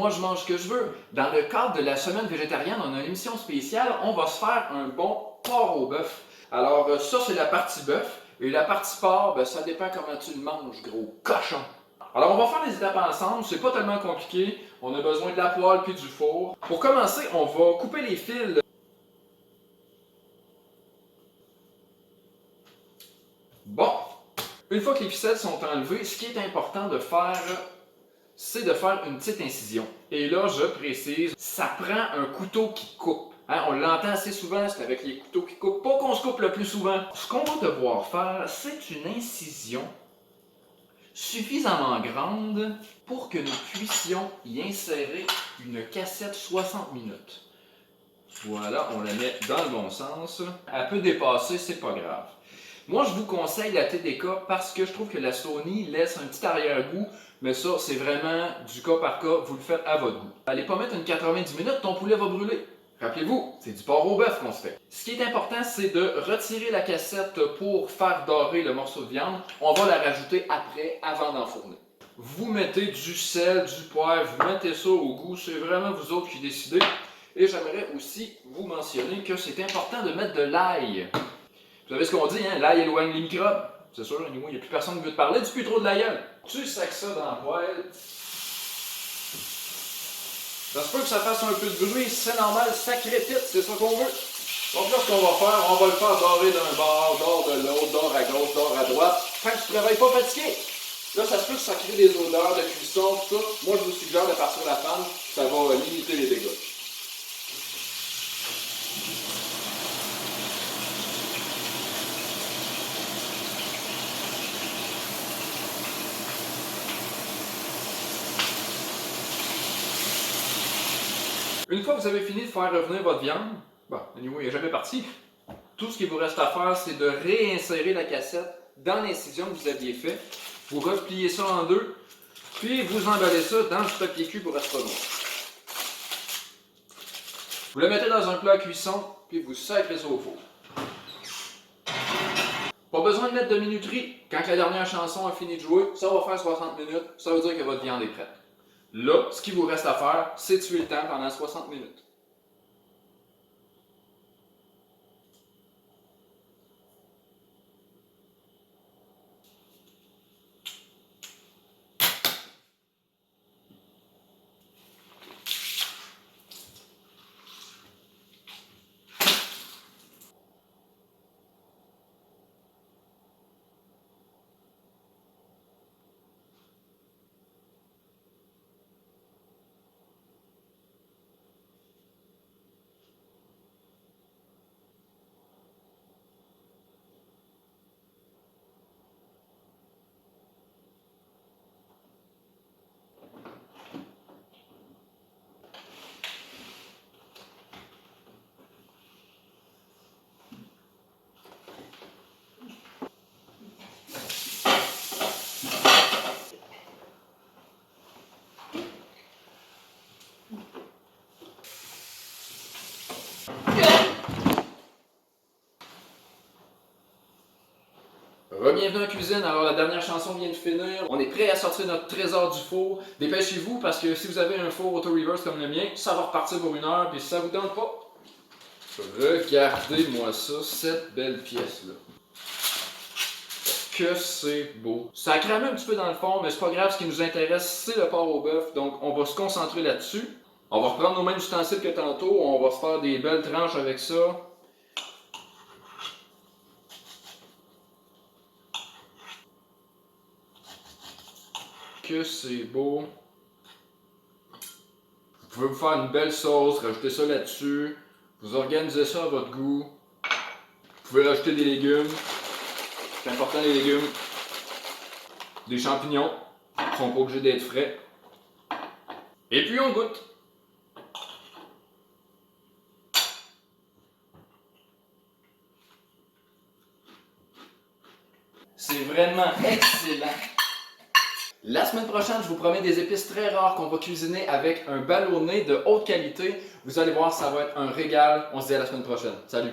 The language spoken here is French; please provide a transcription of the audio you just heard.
moi je mange ce que je veux. Dans le cadre de la semaine végétarienne, on a une émission spéciale, on va se faire un bon porc au bœuf. Alors ça c'est la partie bœuf, et la partie porc, ben, ça dépend comment tu le manges, gros cochon. Alors on va faire les étapes ensemble, c'est pas tellement compliqué, on a besoin de la poêle puis du four. Pour commencer, on va couper les fils. Bon, une fois que les ficelles sont enlevées, ce qui est important de faire, c'est de faire une petite incision. Et là, je précise, ça prend un couteau qui coupe. Hein, on l'entend assez souvent, c'est avec les couteaux qui coupent. Pas qu'on se coupe le plus souvent. Ce qu'on va devoir faire, c'est une incision suffisamment grande pour que nous puissions y insérer une cassette 60 minutes. Voilà, on la met dans le bon sens. Elle peut dépasser, c'est pas grave. Moi, je vous conseille la TDK parce que je trouve que la Sony laisse un petit arrière-goût, mais ça, c'est vraiment du cas par cas, vous le faites à votre goût. Allez pas mettre une 90 minutes, ton poulet va brûler. Rappelez-vous, c'est du porc au bœuf qu'on se fait. Ce qui est important, c'est de retirer la cassette pour faire dorer le morceau de viande. On va la rajouter après, avant d'enfourner. Vous mettez du sel, du poivre, vous mettez ça au goût, c'est vraiment vous autres qui décidez. Et j'aimerais aussi vous mentionner que c'est important de mettre de l'ail. Vous savez ce qu'on dit, hein? L'ail éloigne les microbes. C'est sûr, il n'y a plus personne qui veut te parler, dis plus trop de la gueule. Tu sacs ça dans la poêle. Ça se peut que ça fasse un peu de bruit, c'est normal, ça crépite, c'est ça qu'on veut. Donc là, ce qu'on va faire, on va le faire dorer d'un bord, dort de l'autre, dort à gauche, dort à droite. Tant que tu ne travailles pas fatigué. Là, ça se peut que ça crée des odeurs de cuisson, tout ça. Moi, je vous suggère de partir la femme, ça va limiter les dégâts. Une fois que vous avez fini de faire revenir votre viande, bon, anyway, il n'est jamais parti. Tout ce qu'il vous reste à faire, c'est de réinsérer la cassette dans l'incision que vous aviez fait. Vous repliez ça en deux, puis vous emballez ça dans du papier cul pour rester noir. Vous le mettez dans un plat à cuisson, puis vous sacrez ça au four. Pas besoin de mettre de minuterie. Quand la dernière chanson a fini de jouer, ça va faire 60 minutes, ça veut dire que votre viande est prête. Là, ce qu'il vous reste à faire, c'est tuer le temps pendant 60 minutes. Re-bienvenue en cuisine, alors la dernière chanson vient de finir. On est prêt à sortir notre trésor du four. Dépêchez-vous parce que si vous avez un four auto-reverse comme le mien, ça va repartir pour 1 heure, puis si ça vous tente pas, regardez-moi ça, cette belle pièce-là. Que c'est beau. Ça a cramé un petit peu dans le fond, mais c'est pas grave, ce qui nous intéresse, c'est le porc au bœuf, donc on va se concentrer là-dessus. On va reprendre nos mêmes ustensiles que tantôt, on va se faire des belles tranches avec ça. Que c'est beau. Vous pouvez vous faire une belle sauce, rajouter ça là-dessus. Vous organisez ça à votre goût. Vous pouvez rajouter des légumes. C'est important les légumes. Des champignons. Ils ne sont pas obligés d'être frais. Et puis on goûte. C'est vraiment excellent. La semaine prochaine, je vous promets des épices très rares qu'on va cuisiner avec un ballonné de haute qualité. Vous allez voir, ça va être un régal. On se dit à la semaine prochaine. Salut!